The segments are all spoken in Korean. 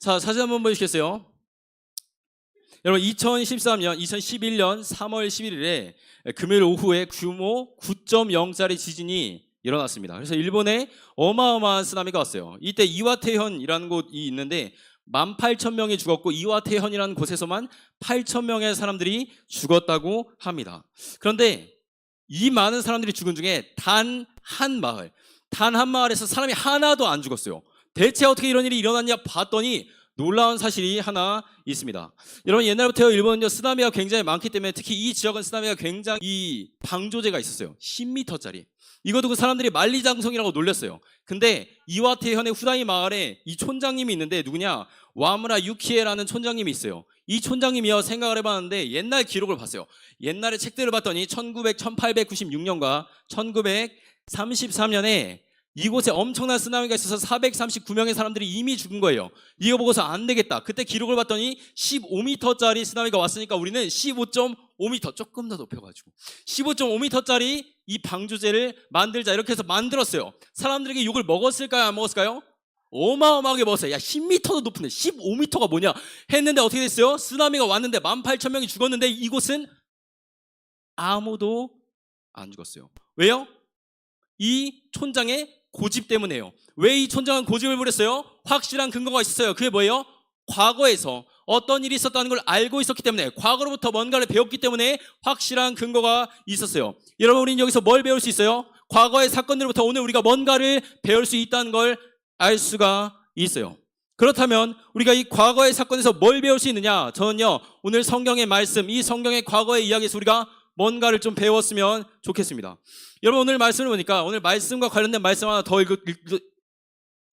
자, 사진 한번 보여주시겠어요? 여러분 2011년 3월 11일에 금요일 오후에 규모 9.0짜리 지진이 일어났습니다. 그래서 일본에 어마어마한 쓰나미가 왔어요. 이때 이와테현이라는 곳이 있는데 18,000명이 죽었고 이와테현이라는 곳에서만 8,000명의 사람들이 죽었다고 합니다. 그런데 이 많은 사람들이 죽은 중에 단 한 마을에서 사람이 하나도 안 죽었어요. 대체 어떻게 이런 일이 일어났냐 봤더니 놀라운 사실이 하나 있습니다. 여러분 옛날부터 일본은요 쓰나미가 굉장히 많기 때문에 특히 이 지역은 쓰나미가 굉장히 방조제가 있었어요. 10m짜리. 이거 두고 사람들이 만리장성이라고 놀렸어요. 근데 이와테현의 후다이 마을에 이 촌장님이 있는데 누구냐? 와무라 유키에라는 촌장님이 있어요. 이 촌장님이요 생각을 해봤는데 옛날 기록을 봤어요. 옛날에 책들을 봤더니 1896년과 1933년에 이곳에 엄청난 쓰나미가 있어서 439명의 사람들이 이미 죽은 거예요. 이거 보고서 안 되겠다. 그때 기록을 봤더니 15m짜리 쓰나미가 왔으니까 우리는 15.5m 조금 더 높여가지고 15.5m짜리 이 방조제를 만들자 이렇게 해서 만들었어요. 사람들에게 욕을 먹었을까요? 안 먹었을까요? 어마어마하게 먹었어요. 야 10m도 높은데 15m가 뭐냐 했는데 어떻게 됐어요? 쓰나미가 왔는데 18,000명이 죽었는데 이곳은 아무도 안 죽었어요. 왜요? 이 촌장의 고집 때문에요. 왜 이 촌장은 고집을 부렸어요? 확실한 근거가 있었어요. 그게 뭐예요? 과거에서 어떤 일이 있었다는 걸 알고 있었기 때문에, 과거로부터 뭔가를 배웠기 때문에 확실한 근거가 있었어요. 여러분 우리는 여기서 뭘 배울 수 있어요? 과거의 사건들부터 오늘 우리가 뭔가를 배울 수 있다는 걸 알 수가 있어요. 그렇다면 우리가 이 과거의 사건에서 뭘 배울 수 있느냐? 저는요 오늘 성경의 말씀, 이 성경의 과거의 이야기에서 우리가 뭔가를 좀 배웠으면 좋겠습니다. 여러분 오늘 말씀을 보니까 오늘 말씀과 관련된 말씀 하나 더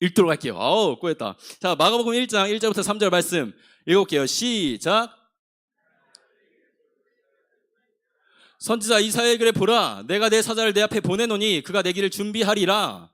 읽도록 할게요. 아우 꼬였다. 자, 마가복음 1장 1절부터 3절 말씀 읽을게요. 시작. 선지자 이사야의 글에 보라, 내가 내 사자를 내 앞에 보내노니 그가 내 길을 준비하리라.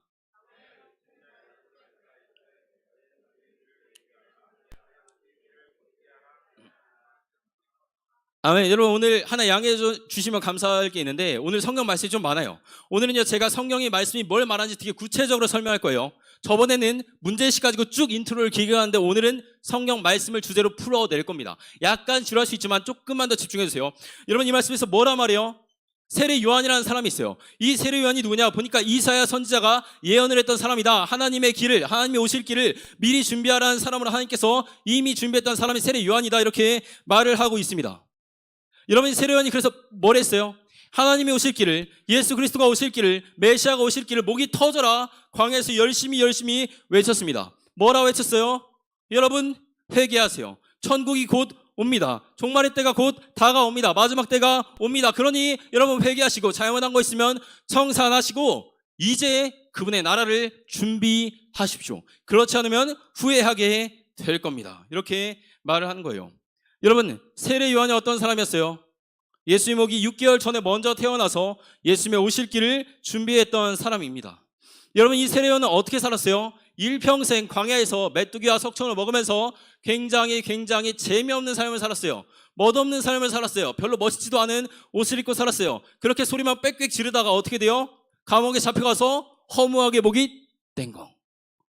아멘. 여러분 오늘 하나 양해해 주시면 감사할 게 있는데 오늘 성경 말씀이 좀 많아요. 오늘은요 제가 성경의 말씀이 뭘 말하는지 되게 구체적으로 설명할 거예요. 저번에는 문제식 가지고 쭉 인트로를 길게 하는데 오늘은 성경 말씀을 주제로 풀어낼 겁니다. 약간 지루할 수 있지만 조금만 더 집중해 주세요. 여러분 이 말씀에서 뭐라 말해요? 세례 요한이라는 사람이 있어요. 이 세례 요한이 누구냐? 보니까 이사야 선지자가 예언을 했던 사람이다. 하나님의 길을, 하나님이 오실 길을 미리 준비하라는 사람으로 하나님께서 이미 준비했던 사람이 세례 요한이다. 이렇게 말을 하고 있습니다. 여러분 세례 요한이 그래서 뭘 했어요? 하나님이 오실 길을, 예수 그리스도가 오실 길을, 메시아가 오실 길을 목이 터져라 광야에서 열심히 외쳤습니다. 뭐라 외쳤어요? 여러분 회개하세요. 천국이 곧 옵니다. 종말의 때가 곧 다가옵니다. 마지막 때가 옵니다. 그러니 여러분 회개하시고 잘못한 거 있으면 청산하시고 이제 그분의 나라를 준비하십시오. 그렇지 않으면 후회하게 될 겁니다. 이렇게 말을 하는 거예요. 여러분 세례 요한이 어떤 사람이었어요? 예수님 오기 6개월 전에 먼저 태어나서 예수님의 오실 길을 준비했던 사람입니다. 여러분 이 세례 요한은 어떻게 살았어요? 일평생 광야에서 메뚜기와 석청을 먹으면서 굉장히 재미없는 삶을 살았어요. 멋없는 삶을 살았어요. 별로 멋있지도 않은 옷을 입고 살았어요. 그렇게 소리만 빽빽 지르다가 어떻게 돼요? 감옥에 잡혀가서 허무하게 목이 땡강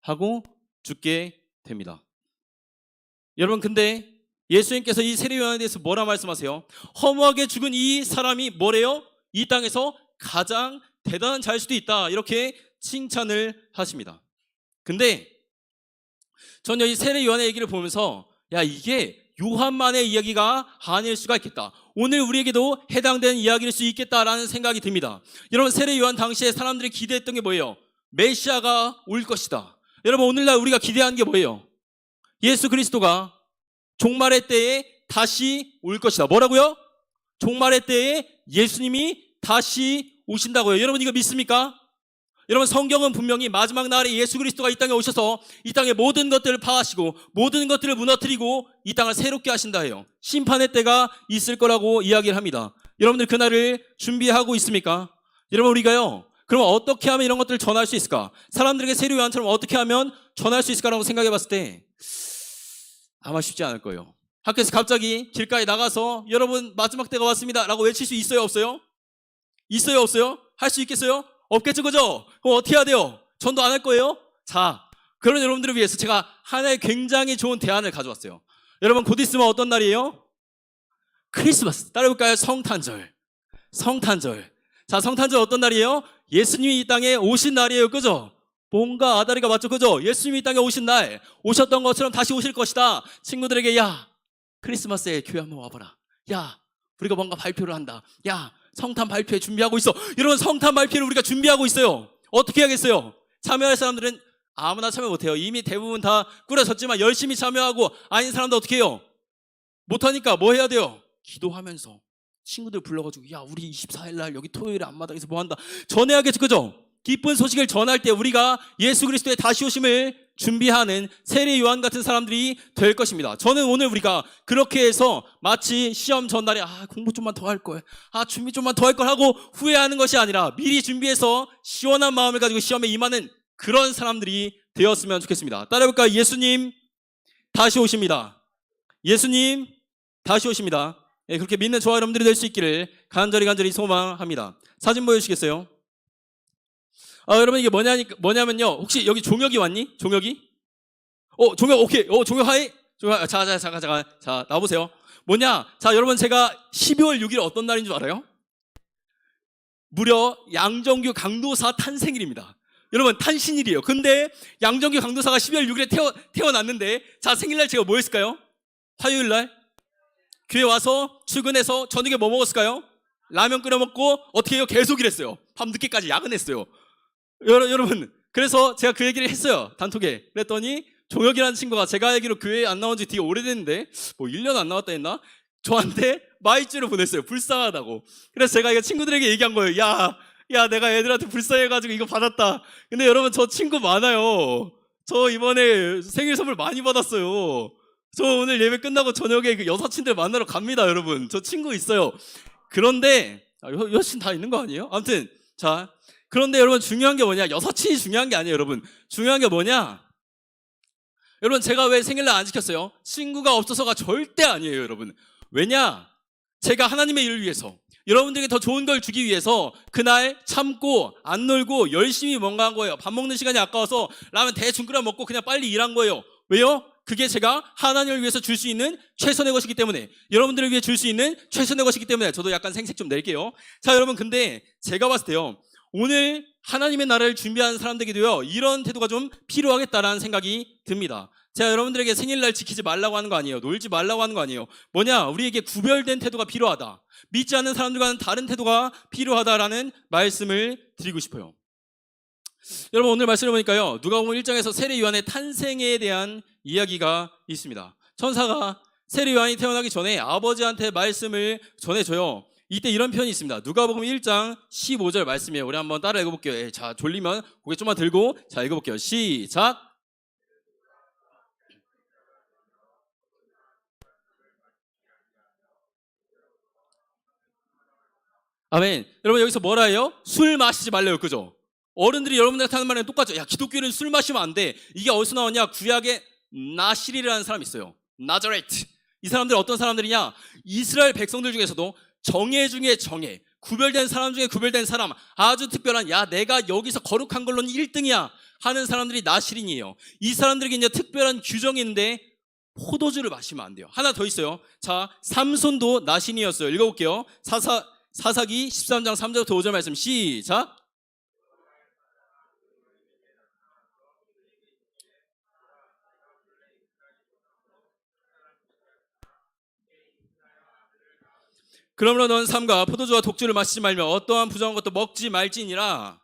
하고 죽게 됩니다. 여러분 근데 예수님께서 이 세례 요한에 대해서 뭐라 말씀하세요? 허무하게 죽은 이 사람이 뭐래요? 이 땅에서 가장 대단한 자일 수도 있다. 이렇게 칭찬을 하십니다. 근데 저는 이 세례 요한의 얘기를 보면서 야 이게 요한만의 이야기가 아닐 수가 있겠다. 오늘 우리에게도 해당되는 이야기일 수 있겠다라는 생각이 듭니다. 여러분 세례 요한 당시에 사람들이 기대했던 게 뭐예요? 메시아가 올 것이다. 여러분 오늘날 우리가 기대하는 게 뭐예요? 예수 그리스도가 종말의 때에 다시 올 것이다. 뭐라고요? 종말의 때에 예수님이 다시 오신다고요. 여러분 이거 믿습니까? 여러분 성경은 분명히 마지막 날에 예수 그리스도가 이 땅에 오셔서 이 땅의 모든 것들을 파하시고 모든 것들을 무너뜨리고 이 땅을 새롭게 하신다 해요. 심판의 때가 있을 거라고 이야기를 합니다. 여러분들 그날을 준비하고 있습니까? 여러분 우리가요 그럼 어떻게 하면 이런 것들을 전할 수 있을까? 사람들에게 세례 요한처럼 어떻게 하면 전할 수 있을까라고 생각해 봤을 때 아마 쉽지 않을 거예요. 학교에서 갑자기 길가에 나가서 여러분 마지막 때가 왔습니다 라고 외칠 수 있어요 없어요? 있어요 없어요? 할 수 있겠어요? 없겠죠 그죠? 그럼 어떻게 해야 돼요? 전도 안 할 거예요? 자 그런 여러분들을 위해서 제가 하나의 굉장히 좋은 대안을 가져왔어요. 여러분, 곧 있으면 어떤 날이에요? 크리스마스. 따라해볼까요? 성탄절. 성탄절. 자, 성탄절 어떤 날이에요? 예수님이 이 땅에 오신 날이에요. 그죠? 봄과 아다리가 맞죠? 그죠? 예수님이 이 땅에 오신 날, 오셨던 것처럼 다시 오실 것이다. 친구들에게, 야, 크리스마스에 교회 한번 와봐라. 야, 우리가 뭔가 발표를 한다. 야, 성탄 발표회 준비하고 있어. 이런 성탄 발표를 우리가 준비하고 있어요. 어떻게 하겠어요? 참여할 사람들은 아무나 참여 못해요. 이미 대부분 다 꾸려졌지만 열심히 참여하고, 아닌 사람도 어떻게 해요? 못하니까 뭐 해야 돼요? 기도하면서 친구들 불러가지고, 야, 우리 24일 날 여기 토요일에 앞마당에서 뭐 한다. 전해야겠죠. 그죠? 기쁜 소식을 전할 때 우리가 예수 그리스도의 다시 오심을 준비하는 세례 요한 같은 사람들이 될 것입니다. 저는 오늘 우리가 그렇게 해서 마치 시험 전날에 공부 좀만 더 할 걸, 준비 좀만 더 할 걸 하고 후회하는 것이 아니라 미리 준비해서 시원한 마음을 가지고 시험에 임하는 그런 사람들이 되었으면 좋겠습니다. 따라해볼까요? 예수님 다시 오십니다. 예수님 다시 오십니다. 예, 그렇게 믿는 저와 여러분들이 될 수 있기를 간절히 소망합니다. 사진 보여주시겠어요? 여러분, 이게 뭐냐면요. 혹시 여기 종혁이 왔니? 종혁이? 종혁, 오케이. 종혁 하이? 종혁, 잠깐. 자, 나와보세요. 뭐냐? 자, 여러분, 제가 12월 6일 어떤 날인 줄 알아요? 무려 양정규 강도사 탄생일입니다. 여러분, 탄신일이에요. 근데 양정규 강도사가 12월 6일에 태어났는데, 자, 생일날 제가 뭐 했을까요? 화요일날? 교회 와서 출근해서 저녁에 뭐 먹었을까요? 라면 끓여 먹고 어떻게 해요? 계속 일했어요. 밤 늦게까지 야근했어요. 여러분, 그래서 제가 그 얘기를 했어요. 단톡에. 그랬더니 종혁이라는 친구가 제가 알기로 교회에 안 나온 지 되게 오래됐는데 뭐 1년 안 나왔다 했나? 저한테 마이쮸를 보냈어요. 불쌍하다고. 그래서 제가 이거 친구들에게 얘기한 거예요. 야, 내가 애들한테 불쌍해가지고 이거 받았다. 근데 여러분, 저 친구 많아요. 저 이번에 생일 선물 많이 받았어요. 저 오늘 예배 끝나고 저녁에 그 여사친들 만나러 갑니다, 여러분. 저 친구 있어요. 그런데 여친 다 있는 거 아니에요? 아무튼, 자, 그런데 여러분, 중요한 게 뭐냐? 여사친이 중요한 게 아니에요, 여러분. 중요한 게 뭐냐? 여러분, 제가 왜 생일날 안 지켰어요? 친구가 없어서가 절대 아니에요, 여러분. 왜냐? 제가 하나님의 일을 위해서, 여러분들에게 더 좋은 걸 주기 위해서 그날 참고 안 놀고 열심히 뭔가 한 거예요. 밥 먹는 시간이 아까워서 라면 대충 끓여 먹고 그냥 빨리 일한 거예요. 왜요? 그게 제가 하나님을 위해서 줄 수 있는 최선의 것이기 때문에, 여러분들을 위해 줄 수 있는 최선의 것이기 때문에. 저도 약간 생색 좀 낼게요. 자, 여러분, 근데 제가 봤을 때요, 오늘 하나님의 나라를 준비하는 사람들에게도요, 이런 태도가 좀 필요하겠다라는 생각이 듭니다. 제가 여러분들에게 생일날 지키지 말라고 하는 거 아니에요. 놀지 말라고 하는 거 아니에요. 뭐냐? 우리에게 구별된 태도가 필요하다. 믿지 않는 사람들과는 다른 태도가 필요하다라는 말씀을 드리고 싶어요. 여러분, 오늘 말씀을 보니까요, 누가복음 1장에서 세례 요한의 탄생에 대한 이야기가 있습니다. 천사가 세례 요한이 태어나기 전에 아버지한테 말씀을 전해줘요. 이때 이런 표현이 있습니다. 누가복음 1장 15절 말씀이에요. 우리 한번 따라 읽어볼게요. 자, 졸리면 고개 좀만 들고 자, 읽어볼게요. 시작. 아멘. 여러분, 여기서 뭐라 해요? 술 마시지 말래요. 그죠? 어른들이 여러분들한테 하는 말은 똑같죠. 야, 기독교는 술 마시면 안 돼. 이게 어디서 나왔냐? 구약에 나실이라는 사람이 있어요. 나자레트. 이 사람들 어떤 사람들이냐? 이스라엘 백성들 중에서도 정예 중에 정예, 구별된 사람 중에 구별된 사람, 아주 특별한, 야, 내가 여기서 거룩한 걸로는 1등이야 하는 사람들이 나실인이에요. 이 사람들에게 이제 특별한 규정이 있는데 포도주를 마시면 안 돼요. 하나 더 있어요. 자, 삼손도 나신이었어요. 읽어볼게요. 사사기 13장 3절부터 5절 말씀 시작. 그러므로 넌 삼가 포도주와 독주를 마시지 말며 어떠한 부정한 것도 먹지 말지니라.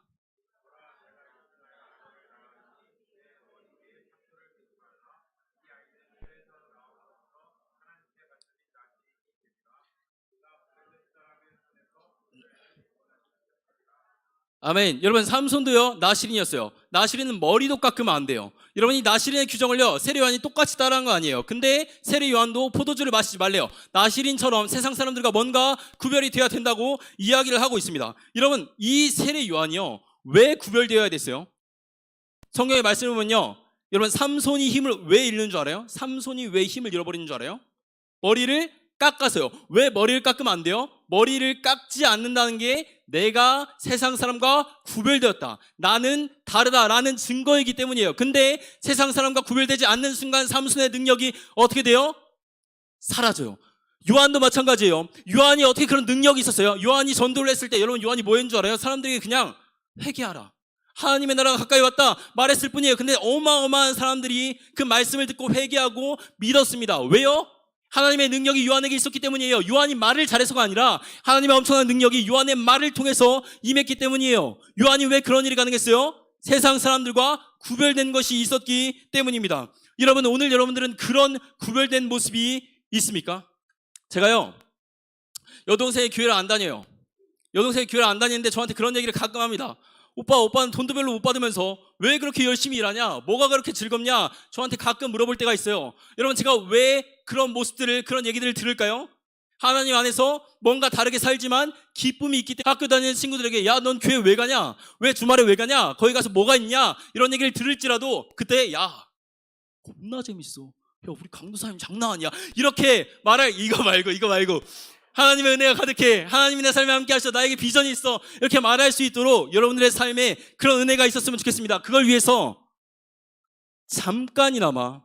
아멘. 여러분, 삼손도요 나실인이었어요. 나실인은 머리도 깎으면 안 돼요. 여러분, 이 나실인의 규정을요 세례 요한이 똑같이 따라한 거 아니에요. 근데 세례 요한도 포도주를 마시지 말래요. 나실인처럼 세상 사람들과 뭔가 구별이 되어야 된다고 이야기를 하고 있습니다. 여러분, 이 세례 요한이요 왜 구별되어야 됐어요? 성경의 말씀을 보면요, 여러분, 삼손이 힘을 왜 잃는 줄 알아요? 삼손이 왜 힘을 잃어버리는 줄 알아요? 머리를 깎아서요. 왜 머리를 깎으면 안 돼요? 머리를 깎지 않는다는 게 내가 세상 사람과 구별되었다, 나는 다르다라는 증거이기 때문이에요. 근데 세상 사람과 구별되지 않는 순간 삼손의 능력이 어떻게 돼요? 사라져요. 요한도 마찬가지예요. 요한이 어떻게 그런 능력이 있었어요? 요한이 전도를 했을 때 여러분 요한이 뭐 했는 줄 알아요? 사람들에게 그냥 회개하라, 하나님의 나라가 가까이 왔다 말했을 뿐이에요. 근데 어마어마한 사람들이 그 말씀을 듣고 회개하고 믿었습니다. 왜요? 하나님의 능력이 요한에게 있었기 때문이에요. 요한이 말을 잘해서가 아니라 하나님의 엄청난 능력이 요한의 말을 통해서 임했기 때문이에요. 요한이 왜 그런 일이 가능했어요? 세상 사람들과 구별된 것이 있었기 때문입니다. 여러분, 오늘 여러분들은 그런 구별된 모습이 있습니까? 제가요, 여동생이 교회를 안 다녀요. 여동생이 교회를 안 다니는데 저한테 그런 얘기를 가끔 합니다. 오빠는 돈도 별로 못 받으면서 왜 그렇게 열심히 일하냐? 뭐가 그렇게 즐겁냐? 저한테 가끔 물어볼 때가 있어요. 여러분, 제가 왜 그런 모습들을, 그런 얘기들을 들을까요? 하나님 안에서 뭔가 다르게 살지만 기쁨이 있기 때문에 학교 다니는 친구들에게 야, 넌 교회 왜 가냐? 왜 주말에 왜 가냐? 거기 가서 뭐가 있냐? 이런 얘기를 들을지라도 그때 야, 겁나 재밌어. 야, 우리 강도사님 장난 아니야. 이렇게 말할, 이거 말고 하나님의 은혜가 가득해, 하나님이 내 삶에 함께 하셔, 나에게 비전이 있어, 이렇게 말할 수 있도록 여러분들의 삶에 그런 은혜가 있었으면 좋겠습니다. 그걸 위해서 잠깐이나마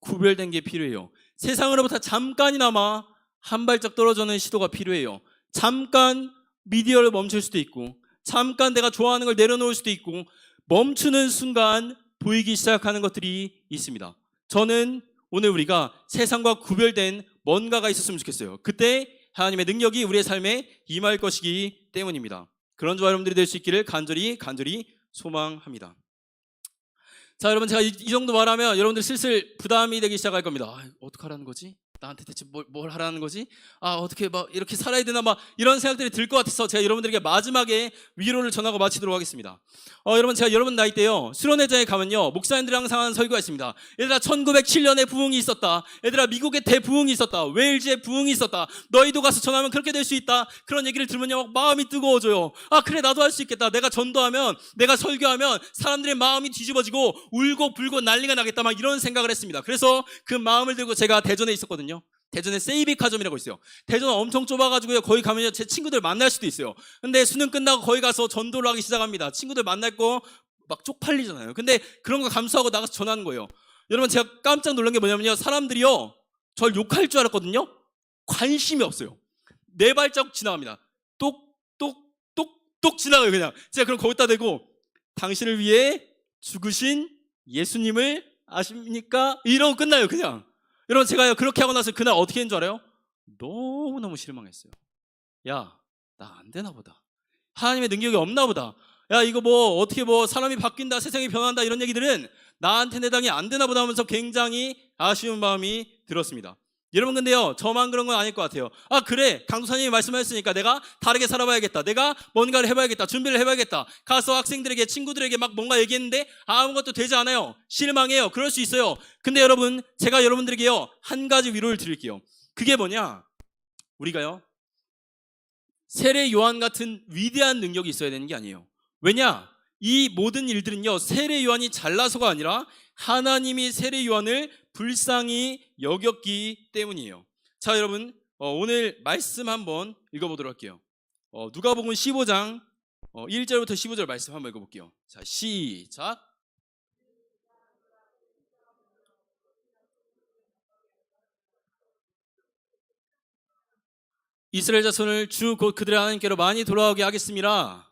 구별된 게 필요해요. 세상으로부터 잠깐이나마 한 발짝 떨어져는 시도가 필요해요. 잠깐 미디어를 멈출 수도 있고, 잠깐 내가 좋아하는 걸 내려놓을 수도 있고, 멈추는 순간 보이기 시작하는 것들이 있습니다. 저는 오늘 우리가 세상과 구별된 뭔가가 있었으면 좋겠어요. 그때 하나님의 능력이 우리의 삶에 임할 것이기 때문입니다. 그런 저와 여러분들이 될 수 있기를 간절히 소망합니다. 자, 여러분, 제가 이 정도 말하면 여러분들 슬슬 부담이 되기 시작할 겁니다. 어떡하라는 거지? 나한테 대체 뭘 하라는 거지? 어떻게 막 이렇게 살아야 되나, 막 이런 생각들이 들 것 같아서 제가 여러분들에게 마지막에 위로를 전하고 마치도록 하겠습니다. 여러분, 제가 여러분 나이 때요, 수련회장에 가면요, 목사님들이 항상 하는 설교가 있습니다. 얘들아, 1907년에 부흥이 있었다. 얘들아, 미국에 대부흥이 있었다. 웨일즈에 부흥이 있었다. 너희도 가서 전하면 그렇게 될 수 있다. 그런 얘기를 들으면요, 막 마음이 뜨거워져요. 그래, 나도 할 수 있겠다. 내가 전도하면, 내가 설교하면 사람들의 마음이 뒤집어지고 울고 불고 난리가 나겠다, 막 이런 생각을 했습니다. 그래서 그 마음을 들고 제가 대전에 있었거든요. 대전에 세이비카점이라고 있어요. 대전은 엄청 좁아가지고요, 거기 가면 제 친구들 만날 수도 있어요. 근데 수능 끝나고 거기 가서 전도를 하기 시작합니다. 친구들 만날 거 막 쪽팔리잖아요. 근데 그런 거 감수하고 나가서 전하는 거예요. 여러분, 제가 깜짝 놀란 게 뭐냐면요, 사람들이요, 절 욕할 줄 알았거든요. 관심이 없어요. 네 발자국 지나갑니다. 똑똑똑똑 지나가요. 그냥 제가 그럼 거기다 대고 당신을 위해 죽으신 예수님을 아십니까? 이러고 끝나요. 그냥. 여러분, 제가요, 그렇게 하고 나서 그날 어떻게 했는 줄 알아요? 너무너무 실망했어요. 야, 나 안 되나 보다. 하나님의 능력이 없나 보다. 야, 이거 뭐 어떻게 뭐 사람이 바뀐다, 세상이 변한다, 이런 얘기들은 나한테 내당이 안 되나 보다 하면서 굉장히 아쉬운 마음이 들었습니다. 여러분, 근데요, 저만 그런 건 아닐 것 같아요. 그래, 강도사님이 말씀하셨으니까 내가 다르게 살아봐야겠다, 내가 뭔가를 해봐야겠다, 준비를 해봐야겠다. 가서 학생들에게, 친구들에게 막 뭔가 얘기했는데 아무것도 되지 않아요. 실망해요. 그럴 수 있어요. 근데 여러분, 제가 여러분들에게요, 한 가지 위로를 드릴게요. 그게 뭐냐? 우리가요, 세례 요한 같은 위대한 능력이 있어야 되는 게 아니에요. 왜냐? 이 모든 일들은요, 세례 요한이 잘나서가 아니라 하나님이 세례 요한을 불쌍히 여겼기 때문이에요. 자, 여러분, 오늘 말씀 한번 읽어보도록 할게요. 누가복음 15장 1절부터 15절 말씀 한번 읽어볼게요. 자, 시작. 이스라엘 자손을 주 곧 그들의 하나님께로 많이 돌아오게 하겠습니다.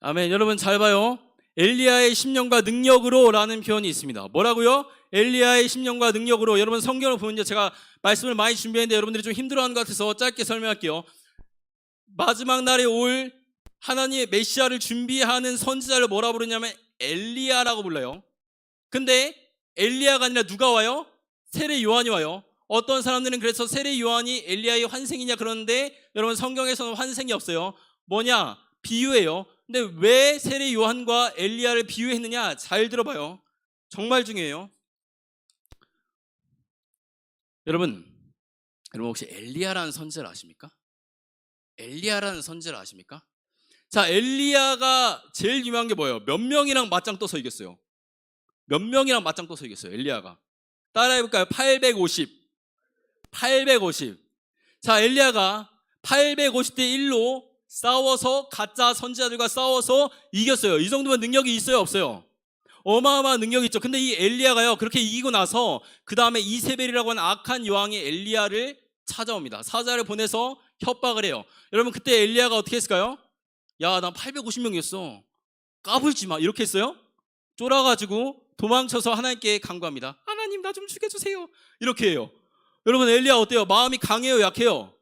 아멘. 여러분, 잘 봐요. 엘리야의 심령과 능력으로 라는 표현이 있습니다. 뭐라고요? 엘리야의 심령과 능력으로. 여러분, 성경을 보면요, 제가 말씀을 많이 준비했는데 여러분들이 좀 힘들어하는 것 같아서 짧게 설명할게요. 마지막 날에 올 하나님의 메시아를 준비하는 선지자를 뭐라 부르냐면 엘리야라고 불러요. 근데 엘리야가 아니라 누가 와요? 세례 요한이 와요. 어떤 사람들은 그래서 세례 요한이 엘리야의 환생이냐 그러는데, 여러분, 성경에서는 환생이 없어요. 뭐냐? 비유예요. 근데 왜 세례 요한과 엘리야를 비유했느냐? 잘 들어봐요. 정말 중요해요. 여러분 혹시 엘리야라는 선지자를 아십니까? 엘리야라는 선지자를 아십니까? 자, 엘리야가 제일 유명한 게 뭐예요? 몇 명이랑 맞짱 떠서 이겼어요? 몇 명이랑 맞짱 떠서 이겼어요, 엘리야가? 따라해볼까요? 850. 850. 자, 엘리야가 850대 1로 싸워서 가짜 선지자들과 싸워서 이겼어요. 이 정도면 능력이 있어요, 없어요? 어마어마한 능력이 있죠. 근데 이 엘리야가요, 그렇게 이기고 나서 그 다음에 이세벨이라고 하는 악한 여왕이 엘리야를 찾아옵니다. 사자를 보내서 협박을 해요. 여러분, 그때 엘리야가 어떻게 했을까요? 야, 난 850명이었어. 까불지 마. 이렇게 했어요? 쫄아가지고 도망쳐서 하나님께 간구합니다. 하나님, 나 좀 죽여주세요. 이렇게 해요. 여러분, 엘리야 어때요? 마음이 강해요, 약해요?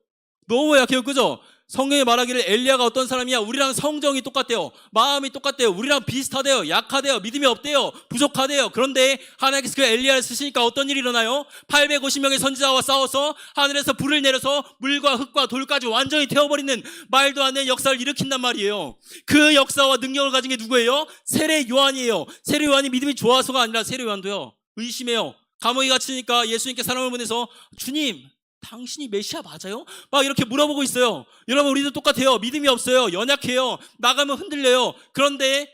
너무 약해요, 그죠? 성경에 말하기를 엘리야가 어떤 사람이야? 우리랑 성정이 똑같대요. 마음이 똑같대요. 우리랑 비슷하대요. 약하대요. 믿음이 없대요. 부족하대요. 그런데 하나님께서 그 엘리야를 쓰시니까 어떤 일이 일어나요? 850명의 선지자와 싸워서 하늘에서 불을 내려서 물과 흙과 돌까지 완전히 태워버리는 말도 안 되는 역사를 일으킨단 말이에요. 그 역사와 능력을 가진 게 누구예요? 세례 요한이에요. 세례 요한이 믿음이 좋아서가 아니라 세례 요한도요, 의심해요. 감옥에 갇히니까 예수님께 사람을 보내서 주님, 당신이 메시아 맞아요? 막 이렇게 물어보고 있어요. 여러분, 우리도 똑같아요. 믿음이 없어요. 연약해요. 나가면 흔들려요. 그런데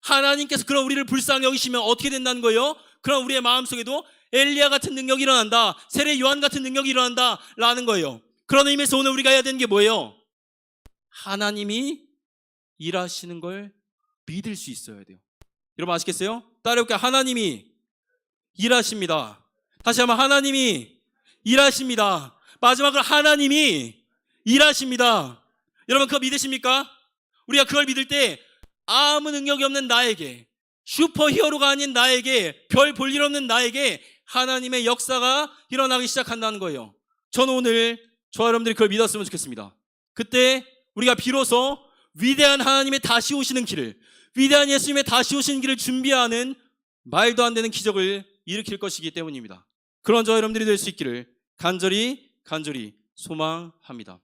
하나님께서 그런 우리를 불쌍히 여기시면 어떻게 된다는 거예요? 그럼 우리의 마음속에도 엘리야 같은 능력이 일어난다, 세례 요한 같은 능력이 일어난다 라는 거예요. 그런 의미에서 오늘 우리가 해야 되는 게 뭐예요? 하나님이 일하시는 걸 믿을 수 있어야 돼요. 여러분, 아시겠어요? 따라해볼게요. 하나님이 일하십니다. 다시 한번, 하나님이 일하십니다. 마지막으로, 하나님이 일하십니다. 여러분, 그거 믿으십니까? 우리가 그걸 믿을 때 아무 능력이 없는 나에게, 슈퍼히어로가 아닌 나에게, 별 볼 일 없는 나에게 하나님의 역사가 일어나기 시작한다는 거예요. 저는 오늘 저와 여러분들이 그걸 믿었으면 좋겠습니다. 그때 우리가 비로소 위대한 하나님의 다시 오시는 길을, 위대한 예수님의 다시 오시는 길을 준비하는 말도 안 되는 기적을 일으킬 것이기 때문입니다. 그런 저와 여러분들이 될 수 있기를 간절히 소망합니다.